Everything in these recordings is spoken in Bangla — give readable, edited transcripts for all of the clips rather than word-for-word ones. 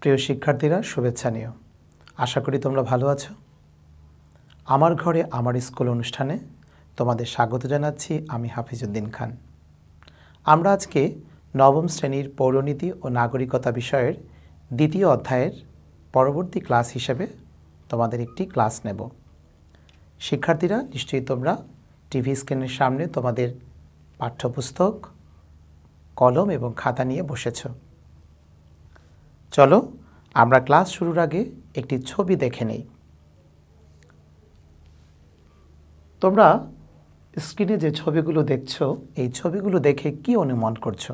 প্রিয় শিক্ষার্থীরা শুভেচ্ছা নিও। আশা করি তোমরা ভালো আছো। আমার ঘরে আমার স্কুল অনুষ্ঠানে তোমাদের স্বাগত জানাচ্ছি। আমি হাফিজউদ্দিন খান। আমরা আজকে নবম শ্রেণীর পৌরনীতি ও নাগরিকতা বিষয়ের দ্বিতীয় অধ্যায়ের পরবর্তী ক্লাস হিসেবে তোমাদের একটি ক্লাস নেব। শিক্ষার্থীরা, নিশ্চয়ই তোমরা টিভি স্ক্রিনের সামনে তোমাদের পাঠ্যপুস্তক, কলম এবং খাতা নিয়ে বসেছ। চলো আমরা ক্লাস শুরুর আগে একটি ছবি দেখে নেই। তোমরা স্ক্রিনে যে ছবিগুলো দেখছো, এই ছবিগুলো দেখে কি অনুমান করছো?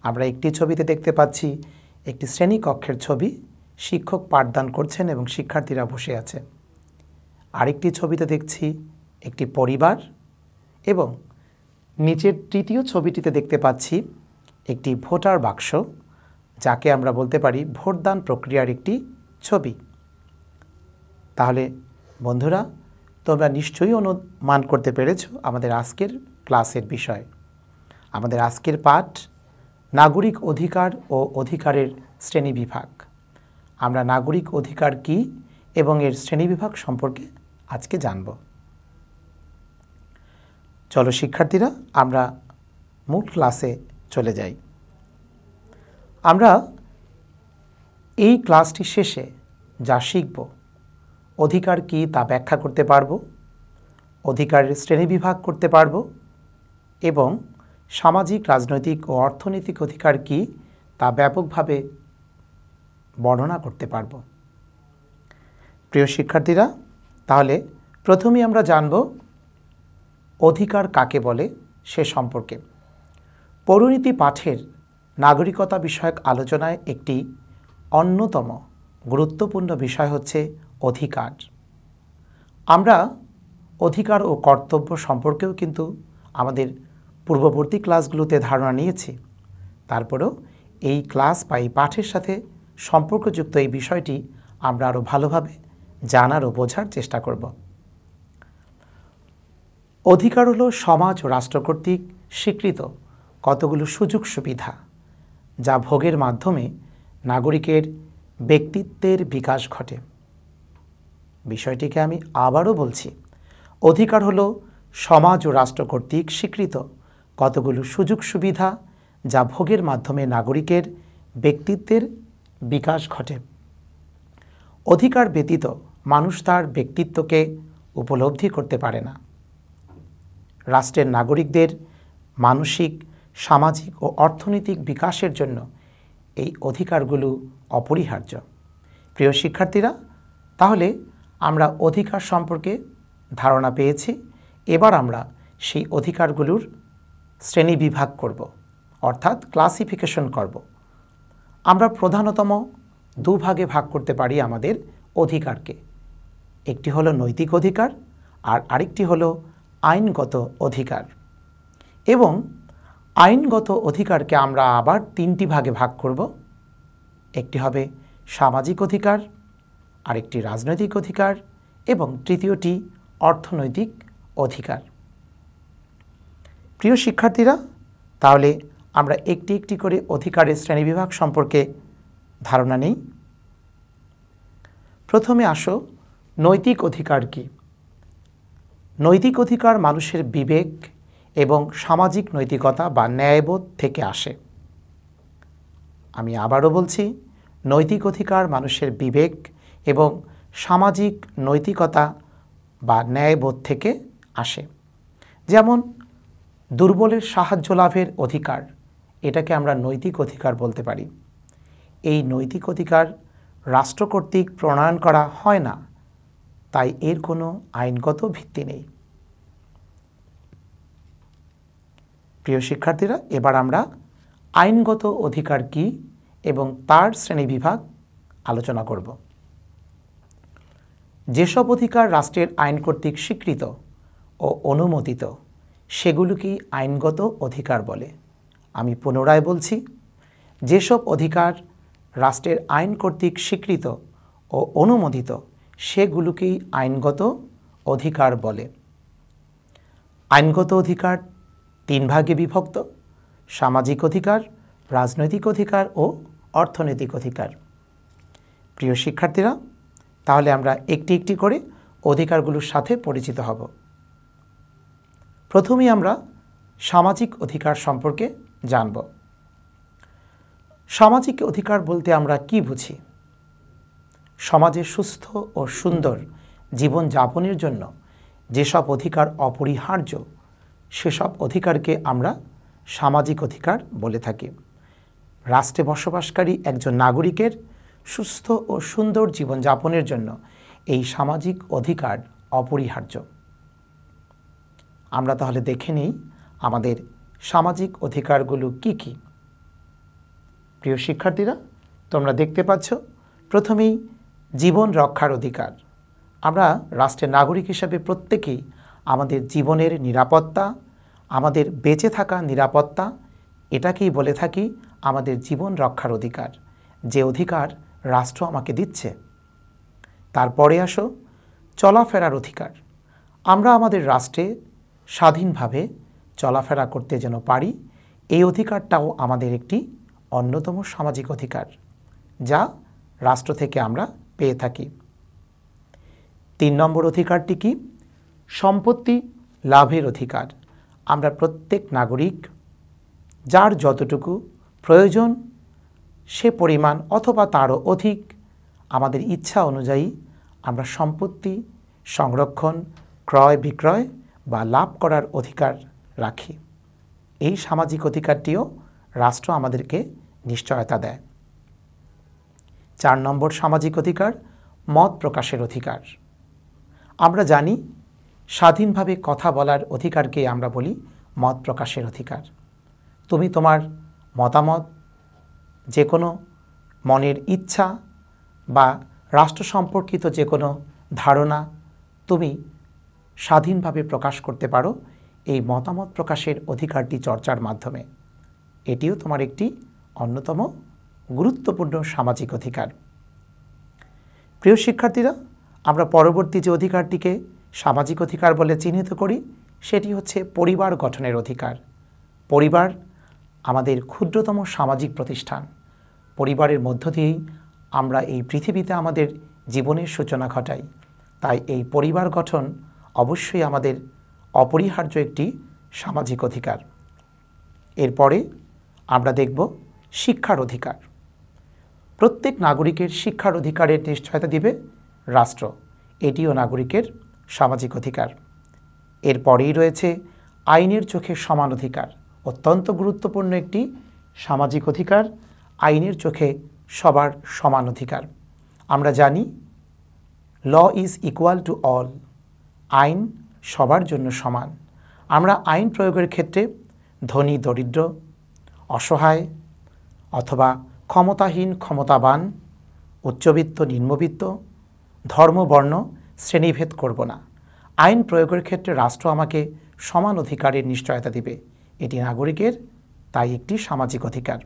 আমরা একটি ছবিতে দেখতে পাচ্ছি একটি শ্রেণীকক্ষের ছবি, শিক্ষক পাঠদান করছেন এবং শিক্ষার্থীরা বসে আছে। আরেকটি ছবিতে দেখছি একটি পরিবার, এবং নিচের তৃতীয় ছবিটিতে দেখতে পাচ্ছি একটি ভোটার বাক্স, যাকে আমরা বলতে পারি ভোটদান প্রক্রিয়ার একটি ছবি। তাহলে বন্ধুরা, তোমরা নিশ্চয়ই অনুমান করতে পেরেছো আমাদের আজকের ক্লাসের বিষয়। আমাদের আজকের পাঠ নাগরিক অধিকার ও অধিকারের শ্রেণীবিভাগ। আমরা নাগরিক অধিকার কী এবং এর শ্রেণীবিভাগ সম্পর্কে আজকে জানব। চলো শিক্ষার্থীরা, আমরা মূল ক্লাসে চলে যাই। আমরা এই ক্লাসটি শেষে যা শিখব, অধিকার কী তা ব্যাখ্যা করতে পারব, অধিকারের শ্রেণীবিভাগ করতে পারব, এবং সামাজিক, রাজনৈতিক ও অর্থনৈতিক অধিকার কী তা ব্যাপকভাবে বর্ণনা করতে পারব। প্রিয় শিক্ষার্থীরা, তাহলে প্রথমেই আমরা জানব অধিকার কাকে বলে সে সম্পর্কে। পৌরনীতি পাঠের নাগরিকতা বিষয়ক আলোচনায় একটি অন্যতম গুরুত্বপূর্ণ বিষয় হচ্ছে অধিকার। আমরা অধিকার ও কর্তব্য সম্পর্কেও কিন্তু আমাদের পূর্ববর্তী ক্লাসগুলোতে ধারণা নিয়েছি। তারপরেও এই ক্লাস বা এই পাঠের সাথে সম্পর্কযুক্ত এই বিষয়টি আমরা আরও ভালোভাবে জানার ও বোঝার চেষ্টা করব। অধিকার হলো সমাজ ও রাষ্ট্র কর্তৃক স্বীকৃত কতগুলো সুযোগ সুবিধা, যা ভোগের মাধ্যমে নাগরিকের ব্যক্তিত্বের বিকাশ ঘটে। বিষয়টিকে আমি আবারও বলছি, অধিকার হলো সমাজ ও রাষ্ট্র কর্তৃক স্বীকৃত কতগুলো সুযোগ সুবিধা, যা ভোগের মাধ্যমে নাগরিকের ব্যক্তিত্বের বিকাশ ঘটে। অধিকার ব্যতীত মানুষ তার ব্যক্তিত্বকে উপলব্ধি করতে পারে না। রাষ্ট্রের নাগরিকদের মানসিক, সামাজিক ও অর্থনৈতিক বিকাশের জন্য এই অধিকারগুলো অপরিহার্য। প্রিয় শিক্ষার্থীরা, তাহলে আমরা অধিকার সম্পর্কে ধারণা পেয়েছি। এবার আমরা সেই অধিকারগুলোর শ্রেণীবিভাগ করব, অর্থাৎ ক্লাসিফিকেশন করব। আমরা প্রধানতম দুভাগে ভাগ করতে পারি আমাদের অধিকারকে। একটি হলো নৈতিক অধিকার আর আরেকটি হলো আইনগত অধিকার। এবং আইনগত অধিকারকে আমরা আবার তিনটি ভাগে ভাগ করব। একটি হবে সামাজিক অধিকার, আরেকটি রাজনৈতিক অধিকার এবং তৃতীয়টি অর্থনৈতিক অধিকার। প্রিয় শিক্ষার্থীরা, তাহলে আমরা একটি একটি করে অধিকারের শ্রেণীবিভাগ সম্পর্কে ধারণা নেই। প্রথমে আসো, নৈতিক অধিকার কী? নৈতিক অধিকার মানুষের বিবেক এবং সামাজিক নৈতিকতা বা ন্যায়বোধ থেকে আসে। আমি আবারও বলছি, নৈতিক অধিকার মানুষের বিবেক এবং সামাজিক নৈতিকতা বা ন্যায়বোধ থেকে আসে। যেমন দুর্বলের সাহায্য লাভের অধিকার, এটাকে আমরা নৈতিক অধিকার বলতে পারি। এই নৈতিক অধিকার রাষ্ট্র কর্তৃক প্রণয়ন করা হয় না, তাই এর কোনো আইনগত ভিত্তি নেই। প্রিয় শিক্ষার্থীরা, এবার আমরা আইনগত অধিকার কী এবং তার শ্রেণীবিভাগ আলোচনা করব। যেসব অধিকার রাষ্ট্রের আইন কর্তৃক স্বীকৃত ও অনুমোদিত, সেগুলোকেই আইনগত অধিকার বলে। আমি পুনরায় বলছি, যেসব অধিকার রাষ্ট্রের আইন কর্তৃক স্বীকৃত ও অনুমোদিত, সেগুলোকেই আইনগত অধিকার বলে। আইনগত অধিকার তিন ভাগে বিভক্ত: সামাজিক অধিকার, রাজনৈতিক অধিকার ও অর্থনৈতিক অধিকার। প্রিয় শিক্ষার্থীরা, তাহলে আমরা একটি একটি করে অধিকারগুলোর সাথে পরিচিত হব। প্রথমেই আমরা সামাজিক অধিকার সম্পর্কে জানব। সামাজিক অধিকার বলতে আমরা কি বুঝি? সমাজে সুস্থ ও সুন্দর জীবনযাপনের জন্য যেসব অধিকার অপরিহার্য, সেসব অধিকারকে আমরা সামাজিক অধিকার বলে থাকি। রাষ্ট্রে বসবাসকারী একজন নাগরিকের সুস্থ ও সুন্দর জীবনযাপনের জন্য এই সামাজিক অধিকার অপরিহার্য। আমরা তাহলে দেখে নিই আমাদের সামাজিক অধিকারগুলো কি কি। প্রিয় শিক্ষার্থীরা, তোমরা দেখতে পাচ্ছ প্রথমেই জীবন রক্ষার অধিকার। আমরা রাষ্ট্রের নাগরিক হিসেবে প্রত্যেকেই আমাদের জীবনের নিরাপত্তা, আমাদের বেঁচে থাকা নিরাপত্তা, এটাকেই বলে থাকি আমাদের জীবন রক্ষার অধিকার, যে অধিকার রাষ্ট্র আমাকে দিচ্ছে। তারপরে আসো চলাফেরার অধিকার। আমরা আমাদের রাষ্ট্রে স্বাধীনভাবে চলাফেরা করতে যেন পারি, এই অধিকারটাও আমাদের একটি অন্যতম সামাজিক অধিকার, যা রাষ্ট্র থেকে আমরা পেয়ে থাকি। 3 নম্বর অধিকারটি কি? সম্পত্তি লাভের অধিকার। আমরা প্রত্যেক নাগরিক যার যতটুকু প্রয়োজন সে পরিমাণ অথবা তারও অধিক আমাদের ইচ্ছা অনুযায়ী আমরা সম্পত্তি সংরক্ষণ, ক্রয় বিক্রয় বা লাভ করার অধিকার রাখি। এই সামাজিক অধিকারটিও রাষ্ট্র আমাদেরকে নিশ্চয়তা দেয়। 4 নম্বর সামাজিক অধিকার মত প্রকাশের অধিকার। আমরা জানি স্বাধীনভাবে কথা বলার অধিকারকে আমরা বলি মত প্রকাশের অধিকার। তুমি তোমার মতামত, যে কোনো মনের ইচ্ছা বা রাষ্ট্র সম্পর্কিত যে কোনো ধারণা তুমি স্বাধীনভাবে প্রকাশ করতে পারো এই মতামত প্রকাশের অধিকারটি চর্চার মাধ্যমে। এটিও তোমার একটি অন্যতম গুরুত্বপূর্ণ সামাজিক অধিকার। প্রিয় শিক্ষার্থীরা, আমরা পরবর্তী যে অধিকারটিকে সামাজিক অধিকার বলে চিহ্নিত করি সেটি হচ্ছে পরিবার গঠনের অধিকার। পরিবার আমাদের ক্ষুদ্রতম সামাজিক প্রতিষ্ঠান। পরিবারের মধ্য দিয়েই আমরা এই পৃথিবীতে আমাদের জীবনের সূচনা ঘটাই। তাই এই পরিবার গঠন অবশ্যই আমাদের অপরিহার্য একটি সামাজিক অধিকার। এরপরে আমরা দেখব শিক্ষার অধিকার। প্রত্যেক নাগরিকের শিক্ষার অধিকারের নিশ্চয়তা দিবে রাষ্ট্র, এটিও নাগরিকের সামাজিক অধিকার। এরপরেই রয়েছে আইনের চোখে সমান অধিকার। অত্যন্ত গুরুত্বপূর্ণ একটি সামাজিক অধিকার, আইনের চোখে সবার সমান অধিকার। আমরা জানি law is equal to all, আইন সবার জন্য সমান। আমরা আইন প্রয়োগের ক্ষেত্রে ধনী দরিদ্র, অসহায় অথবা ক্ষমতাহীন ক্ষমতাবান, উচ্চবিত্ত নিম্নবিত্ত, ধর্ম বর্ণ শ্রেণীভেদ করব না। আইন প্রয়োগের ক্ষেত্রে রাষ্ট্র আমাকে সমান অধিকারের নিশ্চয়তা দিবে, এটি নাগরিকের তাই একটি সামাজিক অধিকার।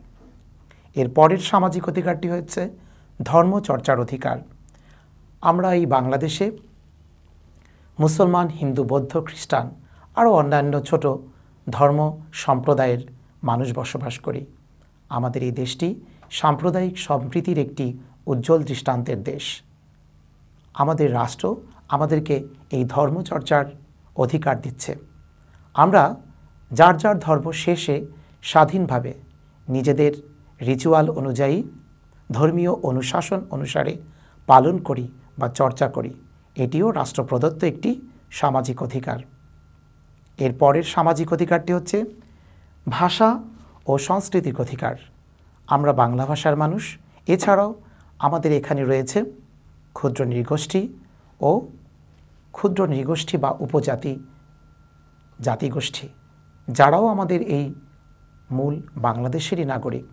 এর পরের সামাজিক অধিকারটি হচ্ছে ধর্ম চর্চার অধিকার। আমরা এই বাংলাদেশে মুসলমান, হিন্দু, বৌদ্ধ, খ্রিস্টান আরও অন্যান্য ছোট ধর্ম সম্প্রদায়ের মানুষ বসবাস করি। আমাদের এই দেশটি সাম্প্রদায়িক সম্প্রীতির একটি উজ্জ্বল দৃষ্টান্তের দেশ। আমাদের রাষ্ট্র আমাদেরকে এই ধর্মচর্চার অধিকার দিচ্ছে। আমরা যার যার ধর্ম শেষে স্বাধীনভাবে নিজেদের রিচুয়াল অনুযায়ী ধর্মীয় অনুশাসন অনুসারে পালন করি বা চর্চা করি, এটিও রাষ্ট্র প্রদত্ত একটি সামাজিক অধিকার। এর পরের সামাজিক অধিকারটি হচ্ছে ভাষা ও সাংস্কৃতিক অধিকার। আমরা বাংলা ভাষার মানুষ, এছাড়াও আমাদের এখানে রয়েছে ক্ষুদ্র নৃগোষ্ঠী ও ক্ষুদ্র নৃগোষ্ঠী বা উপজাতি জাতিগোষ্ঠী, যারাও আমাদের এই মূল বাংলাদেশেরই নাগরিক।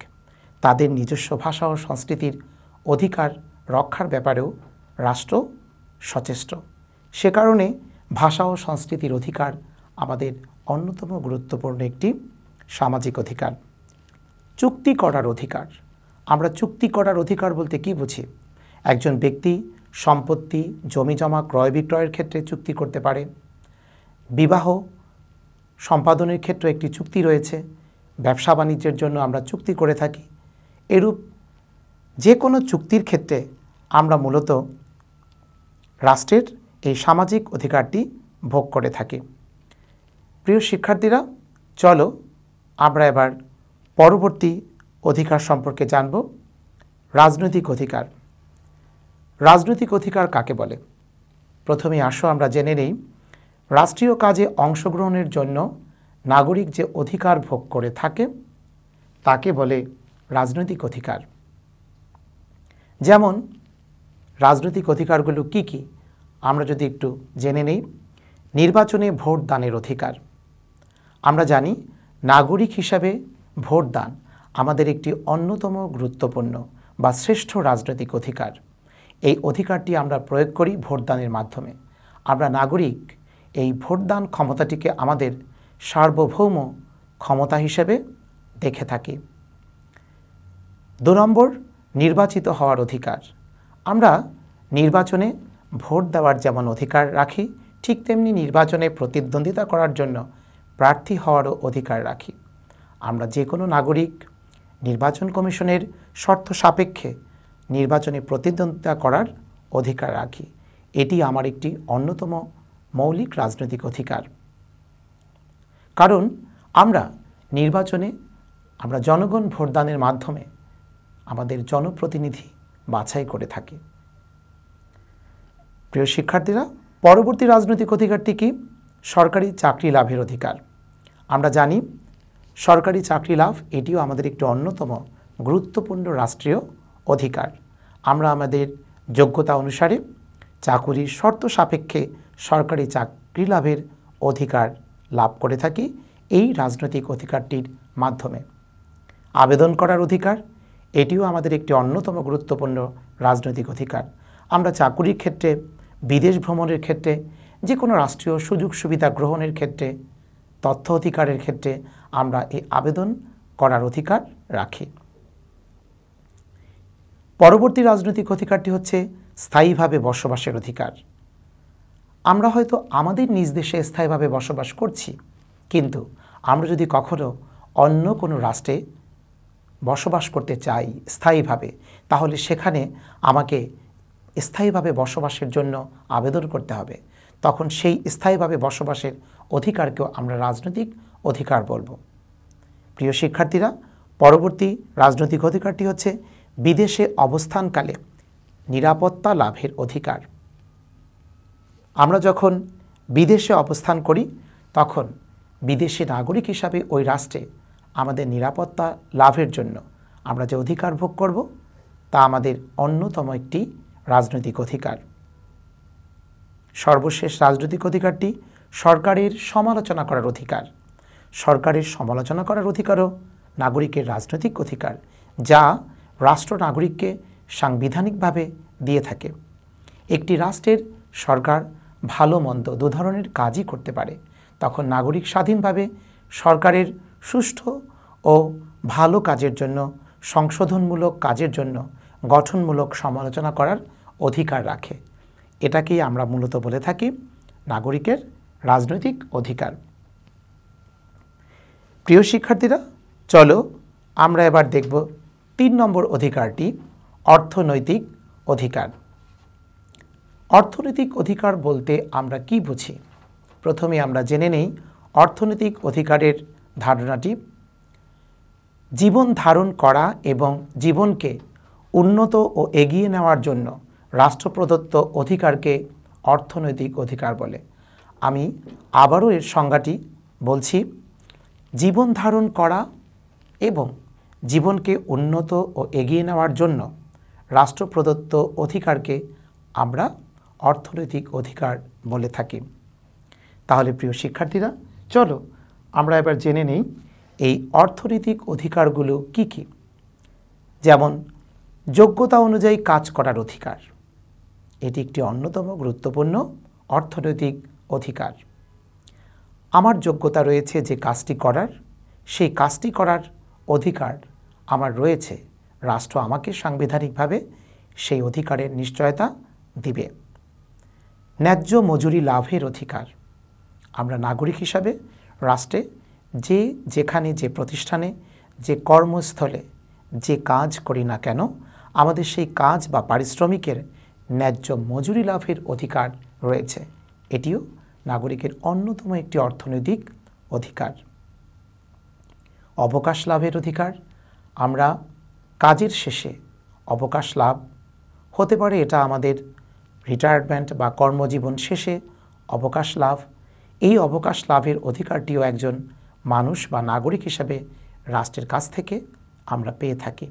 তাদের নিজস্ব ভাষা ও সংস্কৃতির অধিকার রক্ষার ব্যাপারেও রাষ্ট্র সচেষ্ট। সে কারণে ভাষা ও সংস্কৃতির অধিকার আমাদের অন্যতম গুরুত্বপূর্ণ একটি সামাজিক অধিকার। চুক্তি করার অধিকার। আমরা চুক্তি করার অধিকার বলতে কি বুঝি? একজন ব্যক্তি সম্পত্তি, জমিজমা ক্রয় বিক্রয়ের ক্ষেত্রে চুক্তি করতে পারে। বিবাহ সম্পাদনের ক্ষেত্রে একটি চুক্তি রয়েছে। ব্যবসা বাণিজ্যের জন্য আমরা চুক্তি করে থাকি। এরূপ যে কোনো চুক্তির ক্ষেত্রে আমরা মূলত রাষ্ট্রের এই সামাজিক অধিকারটি ভোগ করে থাকি। প্রিয় শিক্ষার্থীরা, চলো আমরা এবার পরবর্তী অধিকার সম্পর্কে জানব। রাজনৈতিক অধিকার। রাজনৈতিক অধিকার কাকে বলে? প্রথমে আসো আমরা জেনে নেই রাষ্ট্রীয় কাজে অংশগ্রহণের জন্য নাগরিক যে অধিকার ভোগ করে থাকে তাকে বলে রাজনৈতিক অধিকার। যেমন রাজনৈতিক অধিকারগুলো কি কি আমরা যদি একটু জেনে নেই। নির্বাচনে ভোট দানের অধিকার। আমরা জানি নাগরিক হিসাবে ভোট দান আমাদের একটি অন্যতম গুরুত্বপূর্ণ বা শ্রেষ্ঠ রাজনৈতিক অধিকার। এই অধিকারটি আমরা প্রয়োগ করি ভোটদানের মাধ্যমে। আমরা নাগরিক এই ভোটদান ক্ষমতাটিকে আমাদের সার্বভৌম ক্ষমতা হিসেবে দেখে থাকি। 2 নম্বর, নির্বাচিত হওয়ার অধিকার। আমরা নির্বাচনে ভোট দেওয়ার যেমন অধিকার রাখি, ঠিক তেমনি নির্বাচনে প্রতিদ্বন্দ্বিতা করার জন্য প্রার্থী হওয়ারও অধিকার রাখি। আমরা যে কোনো নাগরিক নির্বাচন কমিশনের শর্ত সাপেক্ষে নির্বাচনে প্রতিদ্বন্দ্বিতা করার অধিকার রাখি। এটি আমার একটি অন্যতম মৌলিক রাজনৈতিক অধিকার। কারণ আমরা নির্বাচনে আমরা জনগণ ভোটদানের মাধ্যমে আমাদের জনপ্রতিনিধি বাছাই করে থাকি। প্রিয় শিক্ষার্থীরা, পরবর্তী রাজনৈতিক অধিকারটি কি? সরকারি চাকরি লাভের অধিকার। আমরা জানি সরকারি চাকরি লাভ এটিও আমাদের একটি অন্যতম গুরুত্বপূর্ণ রাষ্ট্রীয় অধিকার। আমরা আমাদের যোগ্যতা অনুসারে চাকুরির শর্ত সাপেক্ষে সরকারি চাকরি লাভের অধিকার লাভ করে থাকি এই রাজনৈতিক অধিকারটির মাধ্যমে। আবেদন করার অধিকার এটিও আমাদের একটি অন্যতম গুরুত্বপূর্ণ রাজনৈতিক অধিকার। আমরা চাকুরির ক্ষেত্রে, বিদেশ ভ্রমণের ক্ষেত্রে, যে কোনো রাষ্ট্রীয় সুযোগ সুবিধা গ্রহণের ক্ষেত্রে, তথ্য অধিকারের ক্ষেত্রে আমরা এই আবেদন করার অধিকার রাখি। পরবর্তী রাজনৈতিক অধিকারটি হচ্ছে স্থায়ীভাবে বসবাসের অধিকার। আমরা হয়তো আমাদের নিজ দেশে স্থায়ীভাবে বসবাস করছি, কিন্তু আমরা যদি কখনো অন্য কোনো রাষ্ট্রে বসবাস করতে চাই স্থায়ীভাবে, তাহলে সেখানে আমাকে স্থায়ীভাবে বসবাসের জন্য আবেদন করতে হবে। তখন সেই স্থায়ীভাবে বসবাসের অধিকারকেও আমরা রাজনৈতিক অধিকার বলবো। প্রিয় শিক্ষার্থীরা, পরবর্তী রাজনৈতিক অধিকারটি হচ্ছে বিদেশে অবস্থানকালে নিরাপত্তা লাভের অধিকার। আমরা যখন বিদেশে অবস্থান করি তখন বিদেশি নাগরিক হিসাবে ওই রাষ্ট্রে আমাদের নিরাপত্তা লাভের জন্য আমরা যে অধিকার ভোগ করব তা আমাদের অন্যতম একটি রাজনৈতিক অধিকার। সর্বশেষ রাজনৈতিক অধিকারটি সরকারের সমালোচনা করার অধিকার। সরকারের সমালোচনা করার অধিকারও নাগরিকের রাজনৈতিক অধিকার, যা রাষ্ট্র নাগরিককে সাংবিধানিকভাবে দিয়ে থাকে। একটি রাষ্ট্রের সরকার ভালো মন্দ 2 ধরনের কাজই করতে পারে। তখন নাগরিক স্বাধীনভাবে সরকারের সুষ্ঠু ও ভালো কাজের জন্য, সংশোধনমূলক কাজের জন্য গঠনমূলক সমালোচনা করার অধিকার রাখে। এটাকেই আমরা মূলত বলে থাকি নাগরিকের রাজনৈতিক অধিকার। প্রিয় শিক্ষার্থীরা, চলো আমরা এবার দেখব 3 নম্বর অধিকারটি, অর্থনৈতিক অধিকার। অর্থনৈতিক অধিকার বলতে আমরা কি বুঝি? প্রথমে আমরা জেনে নেই অর্থনৈতিক অধিকারের ধারণাটি। জীবন ধারণ করা এবং জীবনকে উন্নত ও এগিয়ে নেওয়ার জন্য রাষ্ট্র প্রদত্ত অধিকারকে অর্থনৈতিক অধিকার বলে। আমি আবারও এর সংজ্ঞাটি বলছি। জীবন ধারণ করা এবং জীবনকে উন্নত ও এগিয়ে নেওয়ার জন্য রাষ্ট্র প্রদত্ত অধিকারকে আমরা অর্থনৈতিক অধিকার বলে থাকি। তাহলে প্রিয় শিক্ষার্থীরা, চলো আমরা এবার জেনে নেই এই অর্থনৈতিক অধিকারগুলো কি কি। যেমন যোগ্যতা অনুযায়ী কাজ করার অধিকার, এটি একটি অন্যতম গুরুত্বপূর্ণ অর্থনৈতিক অধিকার। আমার যোগ্যতা রয়েছে যে কাজটি করার, সেই কাজটি করার অধিকার আমার রয়েছে। রাষ্ট্র আমাকে সাংবিধানিকভাবে সেই অধিকারের নিশ্চয়তা দিবে। ন্যায্য মজুরি লাভের অধিকার। আমরা নাগরিক হিসাবে রাষ্ট্রে যেখানে যে প্রতিষ্ঠানে যে কর্মস্থলে যে কাজ করি না কেন, আমাদের সেই কাজ বা পারিশ্রমিকের ন্যায্য মজুরি লাভের অধিকার রয়েছে। এটিও নাগরিকের অন্যতম একটি অর্থনৈতিক অধিকার। অবকাশ লাভের অধিকার, আমরা কাজের শেষে অবকাশ লাভ হতে পারে, এটা আমাদের রিটায়ারমেন্ট বা কর্মজীবন শেষে অবকাশ লাভ। এই অবকাশ লাভের অধিকারটিও একজন মানুষ বা নাগরিক হিসেবে রাষ্ট্রের কাছ থেকে আমরা পেয়ে থাকি।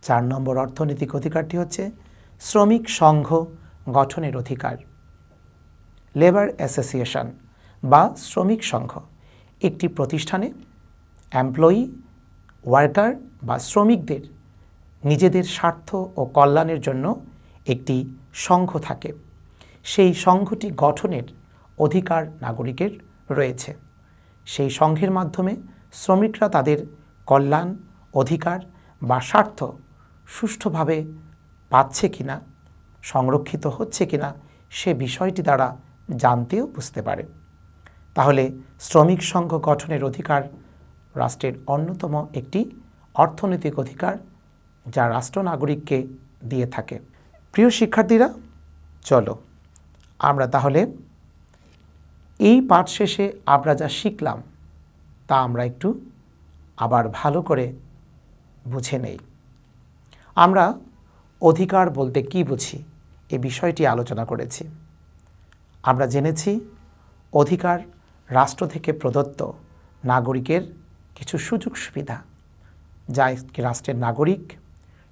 4 নম্বর অর্থনৈতিক অধিকারটি হচ্ছে শ্রমিক সংঘ গঠনের অধিকার। লেবার অ্যাসোসিয়েশন বা শ্রমিক সংঘ একটি প্রতিষ্ঠানে এমপ্লয়ি, ওয়ার্কার বা শ্রমিকদের নিজেদের স্বার্থ ও কল্যাণের জন্য একটি সংঘ থাকে। সেই সংঘটি গঠনের অধিকার নাগরিকের রয়েছে। সেই সংঘের মাধ্যমে শ্রমিকরা তাদের কল্যাণ, অধিকার বা স্বার্থ সুষ্ঠুভাবে পাচ্ছে কিনা, সংরক্ষিত হচ্ছে কিনা সে বিষয়টি দ্বারা জানতেও বুঝতে পারে। তাহলে শ্রমিক সংঘ গঠনের অধিকার রাষ্ট্রের অন্যতম একটি অর্থনৈতিক অধিকার যা রাষ্ট্র নাগরিককে দিয়ে থাকে। প্রিয় শিক্ষার্থীরা, চলো আমরা তাহলে এই পাঠ শেষে আমরা যা শিখলাম তা আমরা একটু আবার ভালো করে বুঝে নেই। আমরা অধিকার বলতে কি বুঝি এ বিষয়টি আলোচনা করেছি। আমরা জেনেছি অধিকার রাষ্ট্র থেকে প্রদত্ত নাগরিকের কিছু সুযোগ সুবিধা, যা রাষ্ট্রের নাগরিক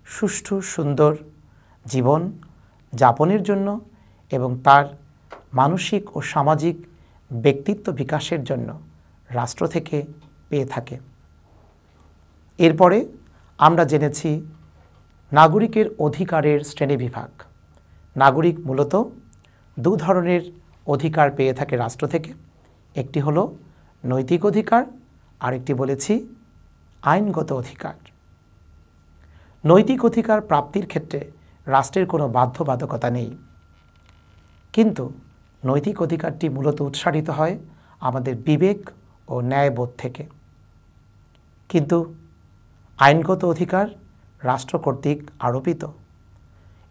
সুষ্ঠু সুন্দর জীবন যাপনের জন্য এবং তার মানসিক ও সামাজিক ব্যক্তিত্ব বিকাশের জন্য রাষ্ট্র থেকে পেয়ে থাকে। এরপরে আমরা জেনেছি নাগরিকের অধিকারের শ্রেণীবিভাগ। নাগরিক মূলত 2 ধরনের অধিকার পেয়ে থাকে রাষ্ট্র থেকে। একটি হলো নৈতিক অধিকার, আরেকটি বলেছি আইনগত অধিকার। নৈতিক অধিকার প্রাপ্তির ক্ষেত্রে রাষ্ট্রের কোনো বাধ্যবাধকতা নেই, কিন্তু নৈতিক অধিকারটি মূলত উৎসারিত হয় আমাদের বিবেক ও ন্যায়বোধ থেকে। কিন্তু আইনগত অধিকার রাষ্ট্র কর্তৃক আরোপিত।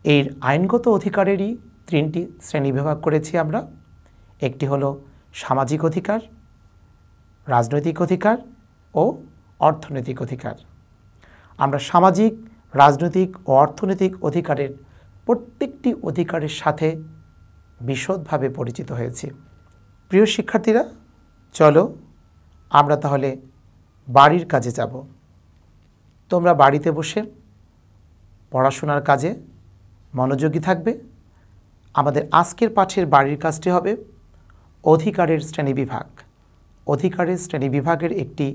এই আইনগত অধিকারেরই 3টি শ্রেণীবিভাগ করেছি আমরা। একটি হলো সামাজিক অধিকার, রাজনৈতিক অধিকার ও অর্থনৈতিক অধিকার। আমরা সামাজিক, রাজনৈতিক ও অর্থনৈতিক অধিকারের প্রত্যেকটি অধিকারের সাথে বিশদভাবে পরিচিত হয়েছি। প্রিয় শিক্ষার্থীরা, চলো আমরা তাহলে বাড়ির কাজে যাব। তোমরা বাড়িতে বসে পড়াশোনার কাজে মনোযোগী থাকবে। আমাদের আজকের পাঠের বাড়ির কাজটি হবে অধিকারের শ্রেণীবিভাগ। অধিকারের শ্রেণীবিভাগের একটি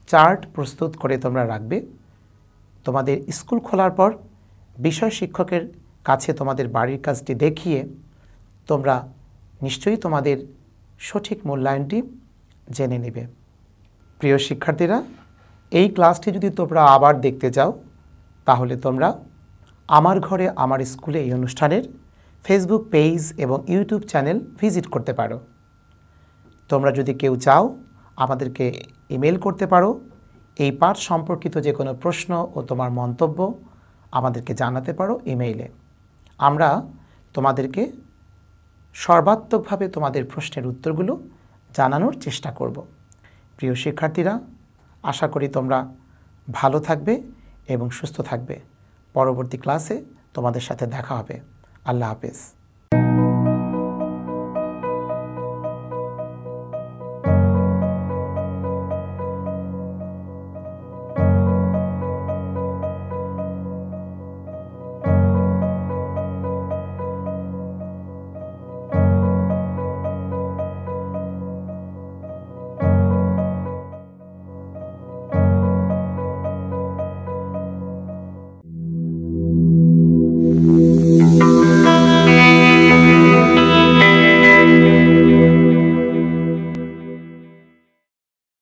চার্ট প্রস্তুত করে তোমরা রাখবে। তোমাদের স্কুল খোলার পর বিষয় শিক্ষকের কাছে তোমাদের বাড়ির কাজটি দেখিয়ে তোমরা নিশ্চয়ই তোমাদের সঠিক মূল্যায়নটি জেনে নেবে। প্রিয় শিক্ষার্থীরা, এই ক্লাসটি যদি তোমরা আবার দেখতে চাও তাহলে তোমরা আমার ঘরে আমার স্কুলে এই অনুষ্ঠানের ফেসবুক পেজ এবং ইউটিউব চ্যানেল ভিজিট করতে পারো। তোমরা যদি কেউ চাও আমাদেরকে ইমেল করতে পারো। এই পাঠ সম্পর্কিত যে কোনো প্রশ্ন ও তোমার মন্তব্য আমাদেরকে জানাতে পারো ইমেইলে। আমরা তোমাদেরকে সর্বাত্মকভাবে তোমাদের প্রশ্নের উত্তরগুলো জানানোর চেষ্টা করব। প্রিয় শিক্ষার্থীরা, আশা করি তোমরা ভালো থাকবে এবং সুস্থ থাকবে। পরবর্তী ক্লাসে তোমাদের সাথে দেখা হবে। আল্লাহ হাফেজ।